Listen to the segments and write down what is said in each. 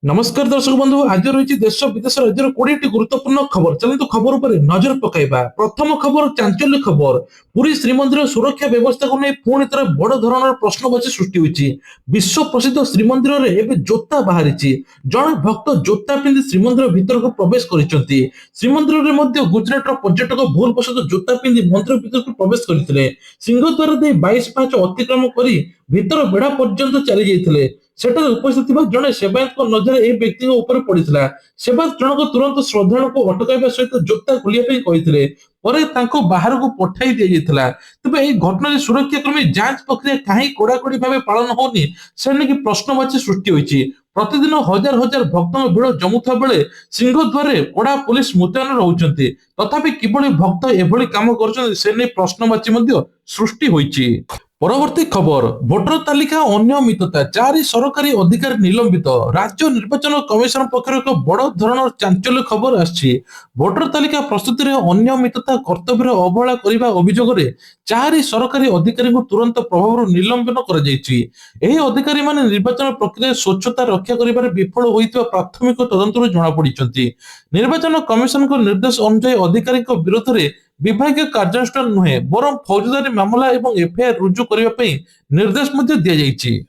नमस्कार दर्शक बंधु आज रही देश विदेश राज्य 20 गुरुत्वपूर्ण खबर चलते खबर पर नजर पकाइबा। प्रथम खबर चांचल्य खबर पुरी श्रीमंदिर सुरक्षा व्यवस्था को नहीं पुणी थे बड़ धरण प्रश्नवाची सृष्टि होती। विश्व प्रसिद्ध श्रीमंदिर में एवं जोता बाहरी जड़े भक्त जोता पिंधि श्रीमंदिर भीतर को प्रवेश कर श्रीमंदिर में गुजरात पर्यटक भूलवशत जोता पिंधि मंदिर भीतर को प्रवेश करते सिंहद्वार दे 22 पांच अतिक्रम कर भीतर बेढ़ा पर्यंत चली जाते सेठारे उपस्थित थिबा जड़े सेवायत नजर ए व्यक्ति ऊपर पड़ता। सेवायत जनक तुरंत श्रद्धालु को अटकाइबा सहित जोता खोलिया कही बाहर को पठाई दि जाता। तेज यह घटना सुरक्षाकर्मी जांच प्रक्रिया कहीं कड़ाकड़ी भाव पालन होनी से नेकी प्रश्नवाची सृष्टि होती। प्रतिदिन हजार हजार भक्तों भिड़ जमुता बेले सिंहद्वार कड़ा पुलिस मुतयन रहउछन्ति तथापि किभଳି भक्त एभଳି काम करछन्ति से नै प्रश्नवाची सृष्टि होईछि। परवर्ती खबर भोटर तालिका अनियमितता चारि सरकारी अधिकारी निलंबित। राज्य निर्वाचन कमिशन पक्षर एक बड़ धरण चांचल्य खबर आछि। भोटर तालिका प्रस्तुति में अनियमितता कर्तव्य अवहेला करने अभियोग में चारि सरकारी अधिकारी को तुरंत प्रभाव निलंबन कर अधिकारी माने निर्वाचन प्रक्रिया स्वच्छता रक्षा कर विफल होता प्राथमिक तदंतर जमापड़ी। निर्वाचन कमिशन निर्देश अनुसार अधिकारी विरोध में विभागीय कार्यानुष्ठान नुहे बरं फौजदारी मामला एवं एफआईआर रुजु करने निर्देश दि जाइछि।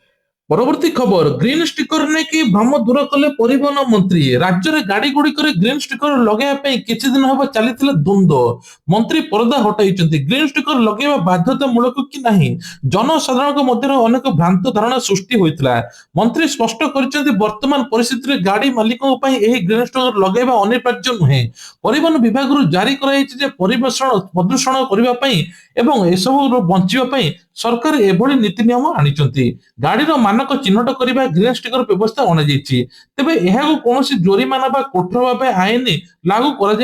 परवर्ती खबर ग्रीन स्टिकर ने कि भ्रम दूर कले परिवहन मंत्री। राज्य में गाड़ी गुड़िक ग्रीन स्टिकर लगे किछि दिन हम चली द्वंद्व मंत्री परदा हटाई ग्रीन स्टिकर लगे बाध्यतामूलक कि नहीं जनसाधारण मध्य अनेक भ्रांत धारणा सृष्टि होता। मंत्री स्पष्ट कर वर्तमान परिस्थिति में गाड़ी मालिकों ग्रीन स्टिकर लगे अनिवार्य नुहे। परिवहन विभाग जारी प्रदूषण करने एवं एसबू बचाई सरकार एभली नीति नियम आनी गाड़ी मानक चिन्हट करने ग्रीन स्टिकर व्यवस्था अणाई। तेबे यह कौन जोरिमाना कठोर भाव आईन लागू कर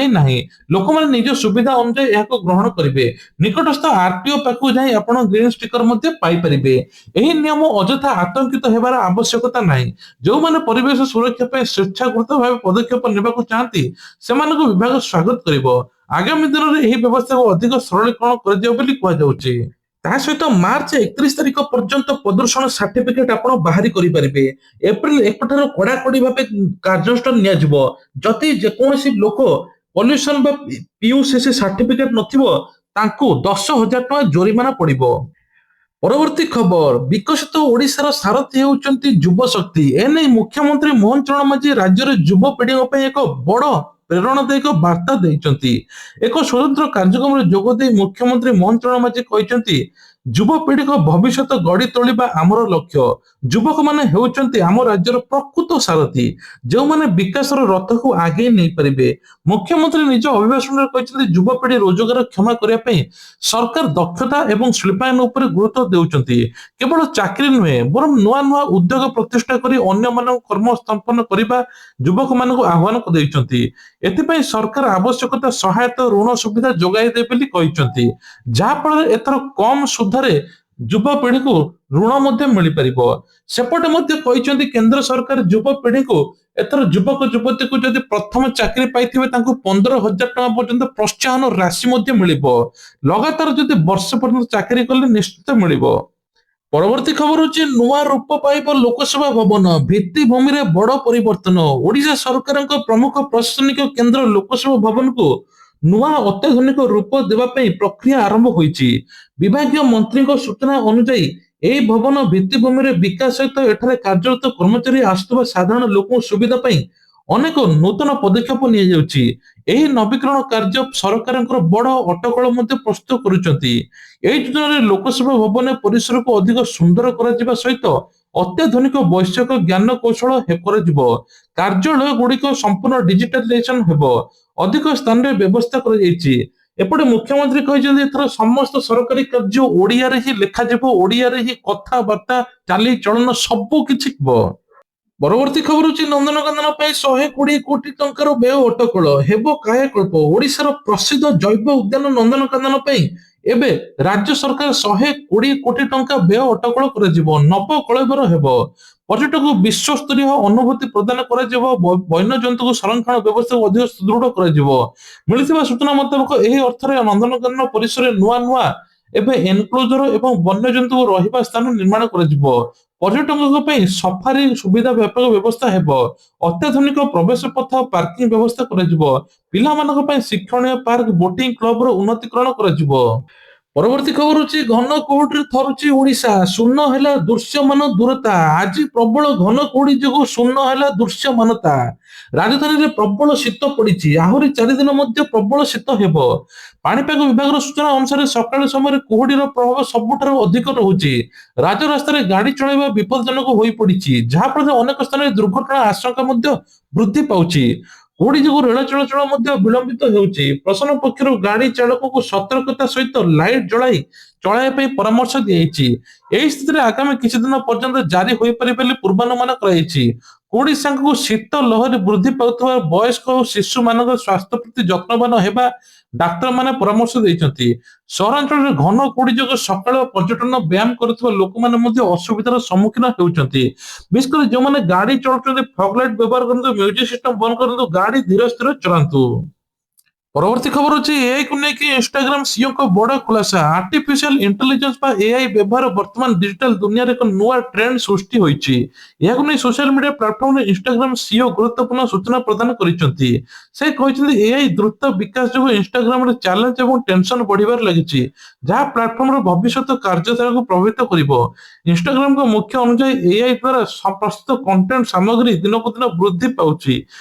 लोक मैंने निज सुविधा अनुसार यह ग्रहण करेंगे। निकटस्थ आरटीओ पाखु जाई आपण ग्रीन स्टिकर पाइपर। यह नियम अजथा आतंकित होबार आवश्यकता नहीं। जो मैंने परिवेश सुरक्षा स्वेच्छाकृत भाव पदक्षेप नेबाकु चाहती से विभाग स्वागत करिवो। आगामी दिन में यह व्यवस्था को अधिक सरलीकरण कर सहित मार्च 31 तारिख पर्यंत प्रदूषण सर्टिफिकेट आप बाहरी करेंगे। एप्रिल 1 ठार कड़ाकड़ी भाव कार्यानुष्ठान जदि जेकोसी लोक पॉल्यूशन पीयूसीसी सर्टिफिकेट नथिबो तांकू 10,000 टका जोरिमाना पड़िबो। परवर्ती खबर विकसित ओडिशार सारथी होउचंती युवा शक्ति। एने मुख्यमंत्री मोहन चरण माझी राज्य में युवपीढ़ी एक बड़ प्रेरणादायक वार्ता देइचंती। एक स्वतंत्र कार्यक्रम में जोगदे मुख्यमंत्री मोहन चरण माझी कहते युवपीढ़ी को भविष्य गढ़ी तोलिबा आमर लक्ष्य। युवक माने हेउचंती आम राज्यर प्रकृत सारथी जो माने विकास रथ को आगे नहीं पारिबे। मुख्यमंत्री निज अभिभाषण में कहते युवपीढ़ी रोजगार क्षमा करने सरकार दक्षता एवं शिल्पायन उपर गुरुत्व देउचंती। केवल चाकरी नुहे बरं नुआ नुआ उद्योग प्रतिष्ठा करी अन्य मानक कर्म स्थापन करबा युवक मानक आह्वान देइचंती। एथिपाई सरकार आवश्यकता सहायता ऋण सुविधा जोगाई दे बोली कहिचंती जहा फल एथर कम सुधरे युवपीढ़ी को ऋण मिल पारिबो। सेपटे कहते केंद्र सरकार युवपीढ़ी को एथर युवक युवती को जदि प्रथम चाकरी पाइथिबे तांको 15,000 टका पर्यंत प्रोत्साहन राशि मिलिबो। लगातार जदि वर्ष पर्यंत चाकरी कले निश्चित मिलिबो। परवर्ती खबर होची नुआ रूप पाइब लोकसभा भवन भित्तिभूमि रे बड़ परिवर्तन। ओडिशा सरकार प्रमुख प्रशासनिक केंद्र लोकसभा भवन को नुआ अत्याधुनिक रूप देवा प्रक्रिया आरंभ होईची। विभागीय मंत्री सूचना अनुसार यह भवन भित्तिभूमि रे विकास सहित एठारे कार्यरत कर्मचारी आसुवा साधारण लोक सुविधा अनेक नूतन पदक्षेप नियाଯାଉଛି। यही नवीकरण कार्य सरकार बड़ अटकल प्रस्तुत करुचंती। योजना लोकसभा भवन परिसर को अधिक सुंदर करा सहित अत्याधुनिक वैषयिक ज्ञान कौशल कार्यालय गुड़िक संपूर्ण डिजिटालाइजेशन हेबो। अधिक स्थान रे व्यवस्था एपटे मुख्यमंत्री कहते एथर समस्त सरकारी कार्य ओडिया रे ही लेखा जिवो। ओडिया रे ही कथाबार्ता चाली चलन सबु किछि परवर्ती खबर होची नंदनकानन 120 कोटी टंकार व्यय अटकल हेबो कायाकल्प। ओडिशार प्रसिद्ध जैव उद्यान नंदनकानन एबे राज्य सरकार 120 कोटी टंका व्यय अटकल कर नव कलेबर हेबो। पर्यटक विश्व स्तरीय अनुभूति प्रदान कर वन्य जंतु संरक्षण व्यवस्था को अधिक सुदृढ़ कर सूचना मुताबक यही अर्थ नंदनकानन परिसर नुआ नुआ एवं एनक्लोजर एवं वन्य जंतु रहिबा स्थान निर्माण कर पर्यटकों ପାଇଁ ସଫାରି ସୁବିଧା ବ୍ୟାପକ ବ୍ୟବସ୍ଥା ହେବ। ଅତ୍ୟାଧୁନିକ ପ୍ରବେଶ ପଥ ପାର୍କିଂ ବ୍ୟବସ୍ଥା କରାଯିବ। ପିଲାମାନଙ୍କ ପାଇଁ ଶିକ୍ଷଣୀୟ ପାର୍କ ବୋଟିଂ କ୍ଲବର ଉନ୍ନତିକରଣ କରାଯିବ। ପରବର୍ତ୍ତୀ ଖବର ହଉଛି ଘନ କୁହୁଡିରେ ଥରୁଛି ଓଡିଶା, ଶୂନ ହେଲା ଦୃଶ୍ୟମାନ ଦୂରତା। ଆଜି ପ୍ରବଳ ଘନ କୁହୁଡି ଯୋଗୁଁ ଶୂନ ହେଲା ଦୃଶ୍ୟମାନତା। ରାଜଧାନୀରେ ପ୍ରବଳ ଶୀତ ପଡିଛି, ଆହୁରି 4 ଦିନ ମଧ୍ୟ ପ୍ରବଳ ଶୀତ ହେବ। ପାଣିପାଗ ବିଭାଗର ସୂଚନା ଅନୁସାରେ ସକାଳ ସମୟରେ କୁହୁଡିର ପ୍ରଭାବ ସବୁଠାରୁ ଅଧିକ ରହୁଛି। ରାଜରାସ୍ତାରେ ଗାଡି ଚଳାଇବା ବିପଦଜନକ ହୋଇପଡିଛି, ଯାହାଫଳରେ ଅନେକ ସ୍ଥାନରେ ଦୁର୍ଘଟଣା ଆଶଙ୍କା ମଧ୍ୟ ବୃଦ୍ଧି ପାଉଛି। କୁହୁଡି ଯୋଗୁଁ ରେଳ ଚଳାଚଳ ମଧ୍ୟ ବିଳମ୍ବିତ ହେଉଛି। ପ୍ରଶାସନ ପକ୍ଷରୁ ଗାଡି ଚାଳକଙ୍କୁ ସତର୍କତା ସହିତ ଲାଇଟ୍ ଚଳାଇବା ପାଇଁ ପରାମର୍ଶ ଦିଆଯାଇଛି। ଏହି ସ୍ଥିତିରେ ଆଗାମୀ କିଛି ଦିନ ପର୍ଯ୍ୟନ୍ତ ଜାରି ହୋଇପାରେ ବୋଲି ପୂର୍ବାନୁମାନ କରାଯାଇଛି। କୁହୁଡି ସାଙ୍ଗକୁ ଶୀତ ଲହରୀ ବୃଦ୍ଧି ପାଉଥିବା ବୟସ୍କ ଓ ଶିଶୁମାନଙ୍କ ସ୍ୱାସ୍ଥ୍ୟ ପ୍ରତି ଯତ୍ନବାନ ହେବା ଡାକ୍ତରମାନେ ପରାମର୍ଶ ଦେଇଛନ୍ତି। ସହରାଞ୍ଚଳରେ ଘନ କୁହୁଡି ଯୋଗୁଁ ସକାଳ ପର୍ଯ୍ୟଟନ ବ୍ୟାୟାମ କରୁଥିବା ଲୋକମାନେ ମଧ୍ୟ ଅସୁବିଧାର ସମ୍ମୁଖୀନ ହେଉଛନ୍ତି। ବିଶେଷ କରି ଯେଉଁମାନେ ଗାଡି ଚଳାଉଛନ୍ତି ଫଗ୍ ଲାଇଟ୍ ବ୍ୟବହାର କରନ୍ତୁ, ମ୍ୟୁଜିକ ସିଷ୍ଟମ ବନ୍ଦ କରନ୍ତୁ, ଗାଡି ଧୀରେ ସ୍ଥିର ଚଳାନ୍ତୁ। ପରବର୍ତ୍ତୀ ଖବର ହଉଛି ଏଆଇକୁ ନେଇକି ଇନଷ୍ଟାଗ୍ରାମ ସିଇଓଙ୍କ ବଡ ଖୁଲାସା। ଆର୍ଟିଫିସିଆଲ ଇଣ୍ଟେଲିଜେନ୍ସ ବା ଏଆଇ ବ୍ୟବହାର ବର୍ତ୍ତମାନ ଡିଜିଟାଲ ଦୁନିଆରେ ଏକ ନୂଆ ଟ୍ରେଣ୍ଡ ସୃଷ୍ଟି ହୋଇଛି। ଏହାକୁ ନେଇ ସୋସିଆଲ ମିଡିଆ ପ୍ଲାଟଫର୍ମରେ ଇନଷ୍ଟାଗ୍ରାମ ସିଇଓ ଗୁରୁତ୍ୱପୂର୍ଣ୍ଣ ସୂଚନା ପ୍ରଦାନ କରିଛନ୍ତି। ସେ କହିଛନ୍ତି ଏଆଇ ଦ୍ରୁତ ବିକାଶ ଯୋଗୁଁ ଇନଷ୍ଟାଗ୍ରାମରେ ଚ୍ୟାଲେଞ୍ଜ ଏବଂ ଟେନସନ ବଢିବାରେ ଲାଗିଛି, ଯାହା ପ୍ଲାଟଫର୍ମର ଭବିଷ୍ୟତ କାର୍ଯ୍ୟଧାରାକୁ ପ୍ରଭାବିତ କରିବ। ଇନଷ୍ଟାଗ୍ରାମଙ୍କ ମୁଖ୍ୟ ଅନୁଯାୟୀ ଏଆଇ ଦ୍ୱାରା ପ୍ରସ୍ତୁତ କଣ୍ଟେଣ୍ଟ ସାମଗ୍ରୀ ଦିନକୁ ଦିନ ବୃଦ୍ଧି ପାଉଛି।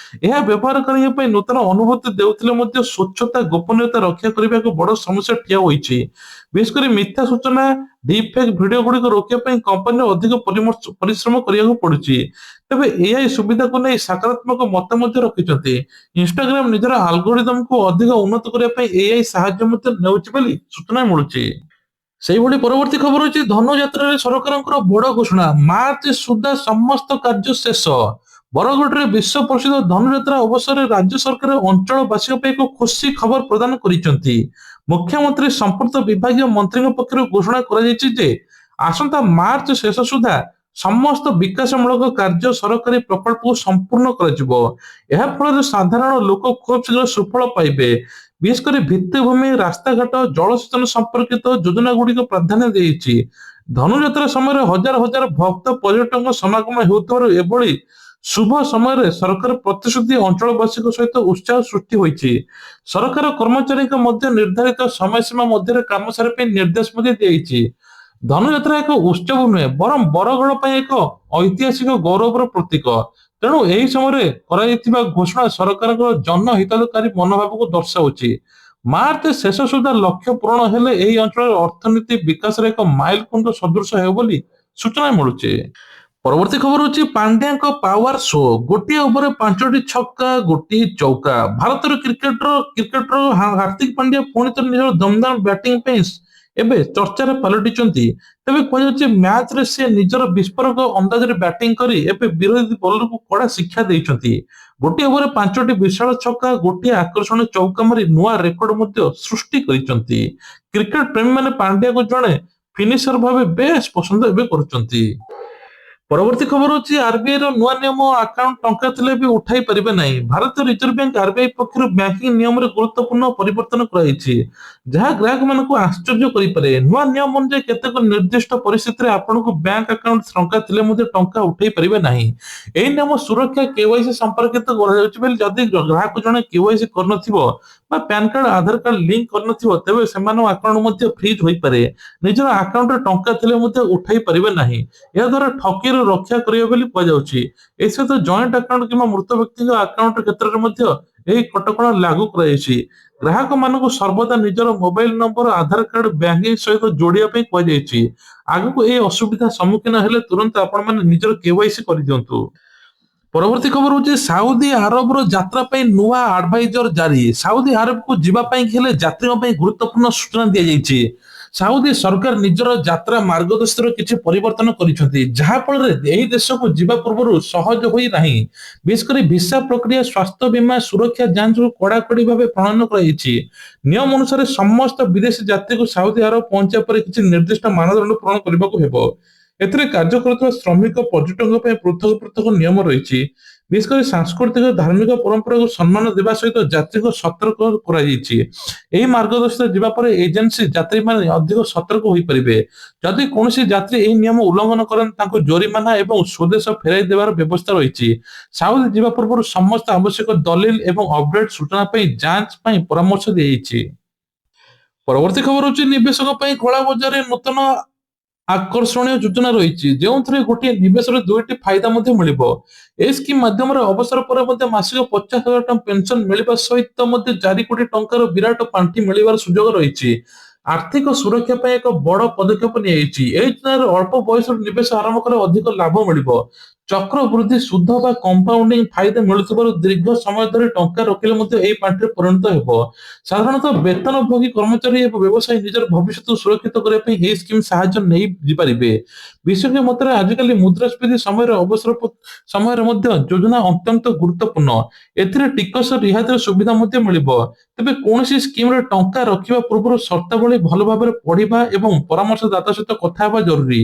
ଏହା ବ୍ୟବହାରକାରୀଙ୍କ ପାଇଁ ନୂତନ ଅନୁଭୂତି ଦେଉଥିଲେ ମଧ୍ୟ ସ୍ୱଚ୍ଛତା ଗୋପନୀୟତା ରକ୍ଷା କରିବା ଏକ ବଡ ସମସ୍ୟା ଠିଆ ହୋଇଛି। ବିଶେଷ କରି ମିଥ୍ୟା ସୂଚନା, ଡିପଫେକ୍ ଭିଡିଓ ଗୁଡିକ ରୋକିବା ପାଇଁ କମ୍ପାନୀର ଅଧିକ ପରିଶ୍ରମ କରିବାକୁ ପଡୁଛି। ତେବେ ଏଆଇ ସୁବିଧାକୁ ନେଇ ସକାରାତ୍ମକ ମତ ମଧ୍ୟ ରଖିଛନ୍ତି। ଇନଷ୍ଟାଗ୍ରାମ ନିଜର ଆଲଗୋରିଦମକୁ ଅଧିକ ଉନ୍ନତ କରିବା ପାଇଁ ଏଆଇ ସାହାଯ୍ୟ ମଧ୍ୟ ନେଉଛି ବୋଲି ସୂଚନା ମିଳୁଛି। ସେଇଭଳି ପରବର୍ତ୍ତୀ ଖବର ହଉଛି ଧନୁଯାତ୍ରାରେ ସରକାରଙ୍କର ବଡ ଘୋଷଣା, ମାର୍ଚ୍ଚ ସୁଦ୍ଧା ସମସ୍ତ କାର୍ଯ୍ୟ ଶେଷ। ବରଗଡ଼ରେ ବିଶ୍ୱ ପ୍ରସିଦ୍ଧ ଧନୁଯାତ୍ରା ଅବସରରେ ରାଜ୍ୟ ସରକାର ଅଞ୍ଚଳବାସୀଙ୍କ ପାଇଁ ଏକ ଖୁସି ଖବର ପ୍ରଦାନ କରିଛନ୍ତି। ମୁଖ୍ୟମନ୍ତ୍ରୀ ସମ୍ପୃକ୍ତ ବିଭାଗୀୟ ମନ୍ତ୍ରୀଙ୍କ ପକ୍ଷରୁ ଘୋଷଣା କରାଯାଇଛି ଯେ ଆସନ୍ତା ମାର୍ଚ୍ଚ ଶେଷ ସୁଦ୍ଧା ସମସ୍ତ ବିକାଶମୂଳକ କାର୍ଯ୍ୟ ସରକାରୀ ପ୍ରକଳ୍ପକୁ ସମ୍ପୂର୍ଣ୍ଣ କରାଯିବ। ଏହା ଫଳରେ ସାଧାରଣ ଲୋକ ଖୁବ୍ ଶୀଘ୍ର ସୁଫଳ ପାଇବେ। ବିଶେଷ କରି ଭିତ୍ତିଭୂମି, ରାସ୍ତାଘାଟ, ଜଳସେଚନ ସମ୍ପର୍କିତ ଯୋଜନା ଗୁଡିକ ପ୍ରାଧାନ୍ୟ ଦେଇଛି। ଧନୁଯାତ୍ରା ସମୟରେ ହଜାର ହଜାର ଭକ୍ତ ପର୍ଯ୍ୟଟକଙ୍କ ସମାଗମ ହେଉଥିବାରୁ ଏଭଳି ଶୁଭ ସମୟରେ ସରକାର ପ୍ରତିଶ୍ରୁତି ଅଞ୍ଚଳବାସୀଙ୍କ ସହିତ ଉତ୍ସାହ ସୃଷ୍ଟି ହୋଇଛି। ସରକାର କର୍ମଚାରୀଙ୍କ ମଧ୍ୟ ନିର୍ଦ୍ଧାରିତ ସମୟସୀମା ମଧ୍ୟରେ କାମ ସାରିବା ପାଇଁ ନିର୍ଦ୍ଦେଶ ମଧ୍ୟ ଦିଆଯାଇଛି। ଧନୁଯାତ୍ରା ଏକ ଉତ୍ସବ ନୁହେଁ, ବରଂ ବରଗଡ଼ ପାଇଁ ଏକ ଐତିହାସିକ ଗୌରବର ପ୍ରତୀକ। ତେଣୁ ଏହି ସମୟରେ କରାଯାଇଥିବା ଘୋଷଣା ସରକାରଙ୍କ ଜନହିତକାରୀ ମନୋଭାବକୁ ଦର୍ଶାଉଛି। ମାର୍ଚ୍ଚ ଶେଷ ସୁଦ୍ଧା ଲକ୍ଷ୍ୟ ପୂରଣ ହେଲେ ଏହି ଅଞ୍ଚଳର ଅର୍ଥନୀତି ବିକାଶରେ ଏକ ମାଇଲଖୁଣ୍ଟ ସଦୃଶ ହେବ ବୋଲି ସୂଚନା ମିଳୁଛି। ପରବର୍ତ୍ତୀ ଖବର ହଉଛି ପାଣ୍ଡ୍ୟାଙ୍କ ପାୱାର ଶୋ, ଗୋଟିଏ ଓଭରରେ 5ଟି ଛକା, ଗୋଟିଏ ଚୌକା। ଭାରତର କ୍ରିକେଟର ହାର୍ଦ୍ଦିକ ପାଣ୍ଡ୍ୟା ପୁଣି ଥରେ ନିଜର ଦମଦାର ବ୍ୟାଟିଂ ପାଇଁ ଏବେ ଚର୍ଚ୍ଚାରେ ପାଲଟିଛନ୍ତି। ତେବେ କୁହାଯାଉଛି ମ୍ୟାଚରେ ସେ ନିଜର ବିସ୍ଫୋରକ ଅନ୍ଦାଜରେ ବ୍ୟାଟିଂ କରି ଏବେ ବିରୋଧୀ ବୋଲରକୁ କଡା ଶିକ୍ଷା ଦେଇଛନ୍ତି। ଗୋଟିଏ ଓଭରରେ 5ଟି ବିଶାଳ ଛକା, ଗୋଟିଏ ଆକର୍ଷଣୀୟ ଚୌକା ମାରି ନୂଆ ରେକର୍ଡ ମଧ୍ୟ ସୃଷ୍ଟି କରିଛନ୍ତି। କ୍ରିକେଟ ପ୍ରେମୀମାନେ ପାଣ୍ଡ୍ୟାକୁ ଜଣେ ଫିନିଶର ଭାବେ ବେଶ ପସନ୍ଦ ଏବେ କରୁଛନ୍ତି। ପରବର୍ତ୍ତୀ ଖବର ହଉଛି ଆରବିଆଇ ର ନୂଆ ନିୟମ, ଆକାଉଣ୍ଟ ଟଙ୍କା ଥିଲେ ବି ଉଠାଇ ପାରିବେ ନାହିଁ। ଭାରତୀୟ ରିଜର୍ଭ ବ୍ୟାଙ୍କ ଆରବିଆଇ ପକ୍ଷରୁ ବ୍ୟାଙ୍କିଂ ନିୟମରେ ଗୁରୁତ୍ୱପୂର୍ଣ୍ଣ ପରିବର୍ତ୍ତନ କରାଯାଇଛି, ଯାହା ଗ୍ରାହକମାନଙ୍କୁ ଆଶ୍ଚର୍ଯ୍ୟ କରିପାରେ। ନୂଆ ନିୟମ ଅନୁଯାୟୀ କେତେକ ନିର୍ଦ୍ଦିଷ୍ଟ ପରିସ୍ଥିତିରେ ଆପଣଙ୍କୁ ବ୍ୟାଙ୍କ ଆକାଉଣ୍ଟ ଟଙ୍କା ଥିଲେ ମଧ୍ୟ ଟଙ୍କା ଉଠାଇ ପାରିବେ ନାହିଁ। ଏହି ନିୟମ ସୁରକ୍ଷା କେୱାଇସି ସମ୍ପର୍କିତ କରାଯାଉଛି ବୋଲି ଯଦି ଗ୍ରାହକ ଜଣେ କେୱାଇସି କରିନଥିବ ବା ପ୍ୟାନ କାର୍ଡ, ଆଧାର କାର୍ଡ ଲିଙ୍କ କରିନଥିବ, ତେବେ ସେମାନଙ୍କ ଆକାଉଣ୍ଟ ମଧ୍ୟ ଫ୍ରିଜ ହୋଇପାରେ। ନିଜର ଆକାଉଣ୍ଟରେ ଟଙ୍କା ଥିଲେ ମଧ୍ୟ ଉଠାଇ ପାରିବେ ନାହିଁ। ଏହା ଦ୍ୱାରା ଠକେଇରୁ ରକ୍ଷା କରିବ ବୋଲି କୁହାଯାଉଛି। ଏସହିତ ଜଏଣ୍ଟ ଆକାଉଣ୍ଟ କିମ୍ବା ମୃତ ବ୍ୟକ୍ତିଙ୍କ ଆକାଉଣ୍ଟ କ୍ଷେତ୍ରରେ ମଧ୍ୟ ଏହି କଟକଣା ଲାଗୁ କରାଯାଇଛି। ଗ୍ରାହକମାନଙ୍କୁ ସର୍ବଦା ନିଜର ମୋବାଇଲ ନମ୍ବର, ଆଧାର କାର୍ଡ ବ୍ୟାଙ୍କିଂ ସହିତ ଯୋଡ଼ିବା ପାଇଁ କୁହାଯାଇଛି। ଆଗକୁ ଏହି ଅସୁବିଧା ସମ୍ମୁଖୀନ ହେଲେ ତୁରନ୍ତ ଆପଣମାନେ ନିଜର କେୱାଇସି କରିଦିଅନ୍ତୁ। ପରବର୍ତ୍ତୀ ଖବର ହଉଛି ସାଉଦି ଆରବର ଯାତ୍ରା ପାଇଁ ନୂଆ ଆଡଭାଇଜର ଜାରି। ସାଉଦି ଆରବକୁ ଯିବା ପାଇଁ ହେଲେ ଯାତ୍ରୀଙ୍କ ପାଇଁ ଗୁରୁତ୍ୱପୂର୍ଣ୍ଣ ସୂଚନା ଦିଆଯାଇଛି। ସାଉଦି ସରକାର ନିଜର ଯାତ୍ରା ମାର୍ଗଦର୍ଶୀରେ କିଛି ପରିବର୍ତ୍ତନ କରିଛନ୍ତି, ଯାହା ଫଳରେ ଏହି ଦେଶକୁ ଯିବା ପୂର୍ବରୁ ସହଜ ହୋଇ ନାହିଁ। ବିଶେଷ କରି ଭିସା ପ୍ରକ୍ରିୟା, ସ୍ୱାସ୍ଥ୍ୟ ବୀମା, ସୁରକ୍ଷା ଯାଞ୍ଚକୁ କଡାକଡି ଭାବେ ପ୍ରଣୟନ କରାଯାଇଛି। ନିୟମ ଅନୁସାରେ ସମସ୍ତ ବିଦେଶୀ ଯାତ୍ରୀଙ୍କୁ ସାଉଦି ଆରବ ପହଞ୍ଚିବା ପରେ କିଛି ନିର୍ଦ୍ଦିଷ୍ଟ ମାନଦଣ୍ଡ ପୂରଣ କରିବାକୁ ହେବ। ଏଥିରେ କାର୍ଯ୍ୟ କରୁଥିବା ଶ୍ରମିକ, ପର୍ଯ୍ୟଟକଙ୍କ ପାଇଁ ପୃଥକ ପୃଥକ ନିୟମ ରହିଛି। ବିଶେଷ କରି ସାଂସ୍କୃତିକ ଧାର୍ମିକ ପରମ୍ପରାକୁ ସମ୍ମାନ ଦେବା ସହିତ ଯାତ୍ରୀଙ୍କୁ ସତର୍କ କରାଯାଇଛି। ଏହି ମାର୍ଗଦର୍ଶିତ ଯିବା ପରେ ଏଜେନ୍ସି ଯାତ୍ରୀମାନେ ଅଧିକ ସତର୍କ ହୋଇପାରିବେ। ଯଦି କୌଣସି ଯାତ୍ରୀ ଏହି ନିୟମ ଉଲ୍ଲଂଘନ କରନ୍ତି ତାଙ୍କୁ ଜୋରିମାନା ଏବଂ ସ୍ୱଦେଶ ଫେରାଇ ଦେବାର ବ୍ୟବସ୍ଥା ରହିଛି। ସାଉଦି ଯିବା ପୂର୍ବରୁ ସମସ୍ତ ଆବଶ୍ୟକ ଦଲିଲ ଏବଂ ଅପଡେଟ୍ ସୂଚନା ପାଇଁ ଯାଞ୍ଚ ପାଇଁ ପରାମର୍ଶ ଦିଆଯାଇଛି। ପରବର୍ତ୍ତୀ ଖବର ହେଉଛି ନିବେଶକ ପାଇଁ କଳା ବଜାରରେ ନୂତନ ଆକର୍ଷଣୀୟ ଯୋଜନା ରହିଛି, ଯେଉଁଥିରେ ଗୋଟିଏ ନିବେଶରେ ଦୁଇଟି ଫାଇଦା ମଧ୍ୟ ମିଳିବ। ଏହି ସ୍କିମ୍ ମାଧ୍ୟମରେ ଅବସର ପରେ ମଧ୍ୟ ମାସିକ 50,000 ଟଙ୍କା ପେନସନ ମିଳିବା ସହିତ ମଧ୍ୟ 4 କୋଟି ଟଙ୍କାର ବିରାଟ ପାଣ୍ଠି ମିଳିବାର ସୁଯୋଗ ରହିଛି। ଆର୍ଥିକ ସୁରକ୍ଷା ପାଇଁ ଏକ ବଡ଼ ପଦକ୍ଷେପ ନିଆଯାଇଛି। ଏହି ଯୋଜନାରେ ଅଳ୍ପ ବୟସରୁ ନିବେଶ ଆରମ୍ଭ କଲେ ଅଧିକ ଲାଭ ମିଳିବ। ଚକ୍ରବୃଦ୍ଧି ସୁଧ ବା କମ୍ପାଉଣ୍ଡିଂ ଫାଇଦା ମିଳୁଥିବାରୁ ଦୀର୍ଘ ସମୟ ଧରି ଟଙ୍କା ରଖିଲେ ମଧ୍ୟ ଏହି ପାଣ୍ଠିରେ ପରିଣତ ହେବ। ସାଧାରଣତଃ ବେତନଭୋଗୀ କର୍ମଚାରୀ ଏବଂ ବ୍ୟବସାୟୀ ନିଜର ଭବିଷ୍ୟତକୁ ସୁରକ୍ଷିତ କରିବା ପାଇଁ ଏହି ସ୍କିମ୍ ସାହାଯ୍ୟ ନେଇପାରିବେ। ବିଶେଷଜ୍ଞ ମତରେ ଆଜିକାଲି ମୁଦ୍ରାସ୍ଫୀତି ସମୟରେ ସମୟରେ ମଧ୍ୟ ଯୋଜନା ଅତ୍ୟନ୍ତ ଗୁରୁତ୍ୱପୂର୍ଣ୍ଣ। ଏଥିରେ ଟିକସ ରିହାତିର ସୁବିଧା ମଧ୍ୟ ମିଳିବ। ତେବେ କୌଣସି ସ୍କିମରେ ଟଙ୍କା ରଖିବା ପୂର୍ବରୁ ସର୍ତ୍ତାବଳୀ ଭଲ ଭାବରେ ପଢିବା ଏବଂ ପରାମର୍ଶଦାତା ସହିତ କଥା ହେବା ଜରୁରୀ।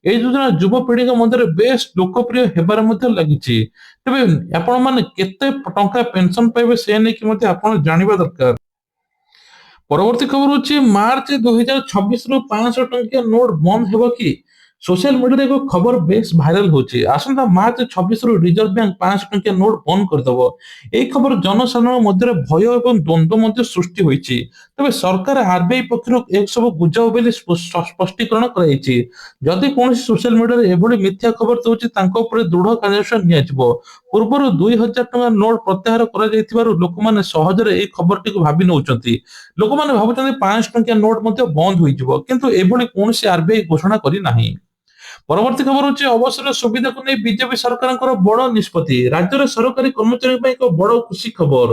ଏହି ଯୋଜନା ଯୁବପିଢିଙ୍କ ମଧ୍ୟରେ ବେଶ ଲୋକପ୍ରିୟ ହେବାରେ ମଧ୍ୟ ଲାଗିଛି। ତେବେ ଆପଣମାନେ କେତେ ଟଙ୍କା ପେନସନ ପାଇବେ ସେ ନେଇକି ମଧ୍ୟ ଆପଣ ଜାଣିବା ଦରକାର। ପରବର୍ତ୍ତୀ ଖବର ହେଉଛି ମାର୍ଚ୍ଚ 2026ରୁ 500 ଟଙ୍କିଆ ନୋଟ ବନ୍ଦ ହେବ କି? সোশ্যাল মিডিয়াରେ ଏକ ଖବର ବେଶ ଭାଇରାଲ ହେଉଛି। ଆସନ୍ତା ମାର୍ଚ୍ଚ 26ରୁ ରିଜର୍ଭ ବ୍ୟାଙ୍କ 500 ଟଙ୍କିଆ ନୋଟ ବନ୍ଦ କରିଦେବ। ଏହି ଖବର ଜନସାଧାରଣଙ୍କ ମଧ୍ୟରେ ଭୟ ଏବଂ ଦ୍ୱନ୍ଦ୍ୱ ମଧ୍ୟ ସୃଷ୍ଟି ହୋଇଛି। ତେବେ ସରକାର ଆରବିଆଇ ପକ୍ଷରୁ ଏସବୁ ଗୁଜବ ବୋଲି ସ୍ପଷ୍ଟୀକରଣ କରାଯାଇଛି। ଯଦି କୌଣସି ସୋସିଆଲ ମିଡିଆରେ ଏଭଳି ମିଥ୍ୟା ଖବର ଦେଉଛି ତାଙ୍କ ଉପରେ ଦୃଢ କାର୍ଯ୍ୟାନୁଷ୍ଠାନ ନିଆଯିବ। ପୂର୍ବରୁ 2,000 ଟଙ୍କା ନୋଟ ପ୍ରତ୍ୟାହାର କରାଯାଇଥିବାରୁ ଲୋକମାନେ ସହଜରେ ଏହି ଖବରଟିକୁ ଭାବି ନେଉଛନ୍ତି। ଲୋକମାନେ ଭାବୁଛନ୍ତି 500 ଟଙ୍କିଆ ନୋଟ ମଧ୍ୟ ବନ୍ଦ ହୋଇଯିବ, କିନ୍ତୁ ଏଭଳି କୌଣସି ଆରବିଆଇ ଘୋଷଣା କରିନାହିଁ। ପରବର୍ତ୍ତୀ ଖବର ହେଉଛି ଅବସର ସୁବିଧାକୁ ନେଇ ବିଜେପି ସରକାରଙ୍କର ବଡ ନିଷ୍ପତ୍ତି। ରାଜ୍ୟର ସରକାରୀ କର୍ମଚାରୀଙ୍କ ପାଇଁ ଏକ ବଡ ଖୁସି ଖବର।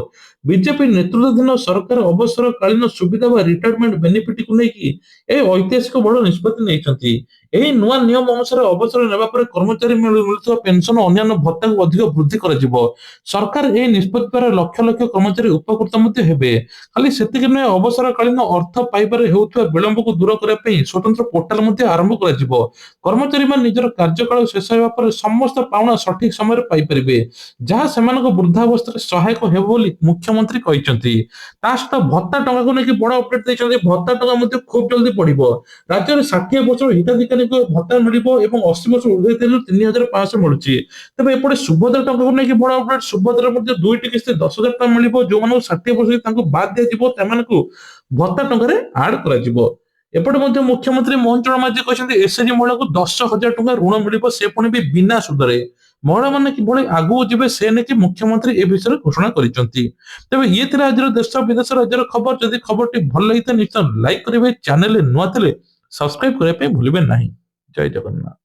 ବିଜେପି ନେତୃତ୍ୱାଧୀନ ସରକାର ଅବସରକାଳୀନ ସୁବିଧା ବା ରିଟାୟାରମେଣ୍ଟ ବେନିଫିଟକୁ ନେଇକି ଏହି ଐତିହାସିକ ବଡ ନିଷ୍ପତ୍ତି ନେଇଛନ୍ତି। ଏହି ନୂଆ ନିୟମ ଅନୁସାରେ ଅବସର ନେବା ପରେ କର୍ମଚାରୀ ମିଳୁଥିବା ପେନସନ ଓ ଅନ୍ୟାନ୍ୟ ଭତ୍ତାକୁ ଅଧିକ ବୃଦ୍ଧି କରାଯିବ। ସରକାର ଏହି ନିଷ୍ପତ୍ତି ଦ୍ୱାରା ଲକ୍ଷ ଲକ୍ଷ କର୍ମଚାରୀ ଉପକୃତ ମଧ୍ୟ ହେବେ। ଖାଲି ସେତିକି ନୁହେଁ, ଅବସରକାଳୀନ ଅର୍ଥ ପାଇବାରେ ହେଉଥିବା ବିଳମ୍ବକୁ ଦୂର କରିବା ପାଇଁ ସ୍ୱତନ୍ତ୍ର ପୋର୍ଟାଲ ମଧ୍ୟ ଆରମ୍ଭ କରାଯିବ। କର୍ମଚାରୀମାନେ ନିଜର କାର୍ଯ୍ୟକାଳ ଶେଷ ହେବା ପରେ ସମସ୍ତ ପାଉଣା ସଠିକ ସମୟରେ ପାଇପାରିବେ, ଯାହା ସେମାନଙ୍କ ବୃଦ୍ଧାବସ୍ଥାରେ ସହାୟକ ହେବ ବୋଲି ମୁଖ୍ୟମନ୍ତ୍ରୀ କହିଛନ୍ତି। ତା ସହିତ ଭତ୍ତା ଟଙ୍କାକୁ ନେଇକି ବଡ ଅପଡେଟ ଦେଇଛନ୍ତି। ଭତ୍ତା ଟଙ୍କା ମଧ୍ୟ ଖୁବ ଜଲ୍ଦି ବଢିବ। ରାଜ୍ୟରେ 60 ବର୍ଷର ହିତାଧିକାରୀଙ୍କୁ ଭତ୍ତା ମିଳିବ ଏବଂ 80 ବର୍ଷ ଉର୍ଦ୍ଧ୍ୱ 3,500 ମିଳୁଛି। ତେବେ ଏପଟେ ସୁଭଦ୍ରା ଟଙ୍କାକୁ ନେଇକି ବଡ ଅପଡେଟ। ସୁଭଦ୍ରା ମଧ୍ୟ 2ଟି କିସ୍ତି 10,000 ଟଙ୍କା ମିଳିବ। ଯୋଉମାନଙ୍କୁ 60 ବର୍ଷ ତାଙ୍କୁ ବାଦ ଦିଆଯିବ, ସେମାନଙ୍କୁ ଭତ୍ତା ଟଙ୍କାରେ ଆଡ କରାଯିବ। ଏପଟେ ମଧ୍ୟ ମୁଖ୍ୟମନ୍ତ୍ରୀ ମୋହନ ଚରଣ ମାଝୀ କହିଛନ୍ତି ଏସଏଚଜି ମହିଳାକୁ 10,000 ଟଙ୍କା ଋଣ ମିଳିବ, ସେ ପୁଣି ବି ବିନା ସୁଧରେ। ମହିଳାମାନେ କିଭଳି ଆଗକୁ ଯିବେ ସେ ନେଇକି ମୁଖ୍ୟମନ୍ତ୍ରୀ ଏ ବିଷୟରେ ଘୋଷଣା କରିଛନ୍ତି। ତେବେ ଇଏ ଥିଲା ଆଜିର ଦେଶ ବିଦେଶ ରାଜ୍ୟର ଖବର। ଯଦି ଖବରଟି ଭଲ ଲାଗିଥାଏ ନିଶ୍ଚୟ ଲାଇକ୍ କରିବେ। ଚ୍ୟାନେଲରେ ନୂଆ ଥିଲେ ସବସ୍କ୍ରାଇବ କରିବା ପାଇଁ ଭୁଲିବେ ନାହିଁ। ଜୟ ଜଗନ୍ନାଥ।